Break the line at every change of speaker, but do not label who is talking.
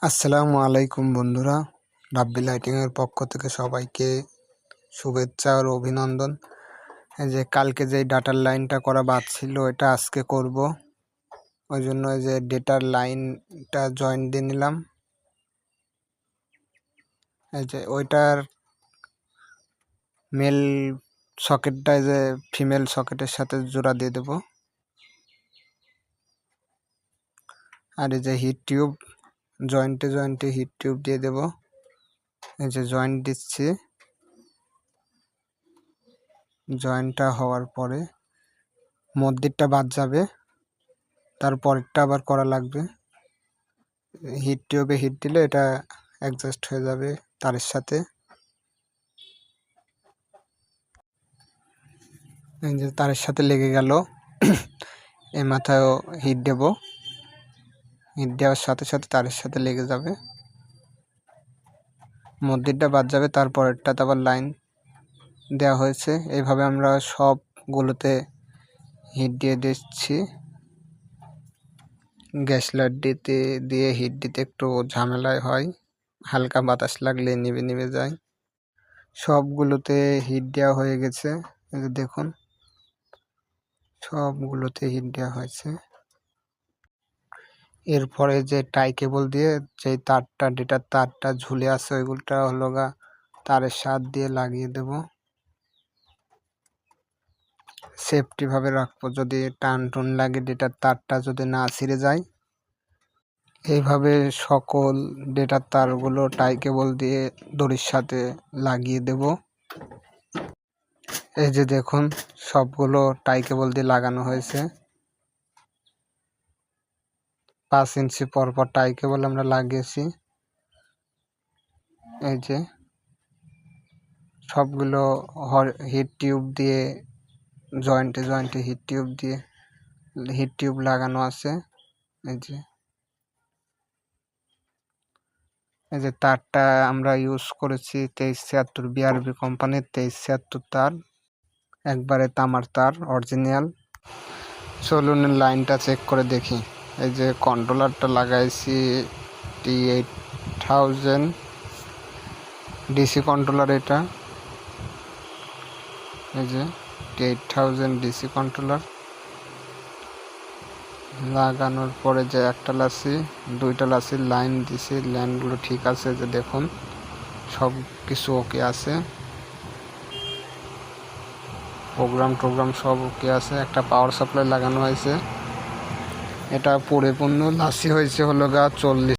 আসসালামু আলাইকুম বন্ধুরা, রাব্বি লাইটিং এর পক্ষ থেকে সবাইকে শুভেচ্ছা আর অভিনন্দন। এই যে কালকে যে ডাটার লাইনটা করা বাদ ছিল এটা আজকে করব। ওই জন্য এই যে ডেটার লাইনটা জয়েন্ট দিয়ে নিলাম। এই যে ওইটার মেল সকেটটা যে ফিমেল সকেটের সাথে জোড়া দিয়ে দেব। আর এই যে হিট টিউব জয়েন্টে হিট টিউব দিয়ে দেব। এই যে জয়েন্ট দিচ্ছি। জয়েন্টটা হওয়ার পরে মধ্যেরটা বাদ যাবে, তারপরেরটা আবার করা লাগবে। হিট টিউবে হিট দিলে এটা অ্যাডজাস্ট হয়ে যাবে তারের সাথে। এই যে তারের সাথে লেগে গেল। এই মাথায়ও হিট দেব, হিট দেওয়ার সাথে সাথে তারের সাথে লেগে যাবে। মধ্যেরটা বাদ যাবে, তারপরেরটাতে আবার লাইন দেওয়া হয়েছে। এইভাবে আমরা সবগুলোতে হিট দিয়ে দিচ্ছি। গ্যাস লাইট দিয়ে হিট দিতে একটু ঝামেলাই হয়, হালকা বাতাস লাগলে নিভে যায়। সবগুলোতে হিট দেওয়া হয়ে গেছে। এই যে দেখুন, সবগুলোতে হিট দেওয়া হয়েছে। এরপরে যে টাই কেবল দিয়ে যে তারটা ডেটার তারটা ঝুলে আছে ওইগুলোটা হলো তারের সাথ দিয়ে লাগিয়ে দেব। সেফটি ভাবে রাখবো, যদি টান টুন লাগে ডেটার তারটা যদি না ছিঁড়ে যায়। এইভাবে সকল ডেটার তারগুলো টাই কেবল দিয়ে দড়ির সাথে লাগিয়ে দেব। এই যে দেখুন, সবগুলো টাই কেবল দিয়ে লাগানো হয়েছে। 5 ইঞ্চি পরপর টাই কেবল আমরা লাগিয়েছি। এই যে সবগুলো হিট টিউব দিয়ে জয়েন্টে হিট টিউব লাগানো আছে। এই যে তারটা আমরা ইউজ করেছি 2376 বিআরবি কোম্পানির 2376 তার, একবারে তামার তার অরিজিনাল। চলুন লাইনটা চেক করে দেখি। এই যে কন্ট্রোলারটা লাগাইছি T8000 ডিসি কন্ট্রোলার। এটা এই যে T8000 ডিসি কন্ট্রোলার লাগানোর পরে যে একটা লাসি দুইটা লাসির লাইন দিছি, লাইনগুলো ঠিক আছে। যে দেখুন সব কিছু ওকে আছে, প্রোগ্রাম সব ওকে আছে। একটা পাওয়ার সাপ্লাই লাগানো হয়েছে। এটা পরিপূর্ণ লাসি হয়েছে হলো 40।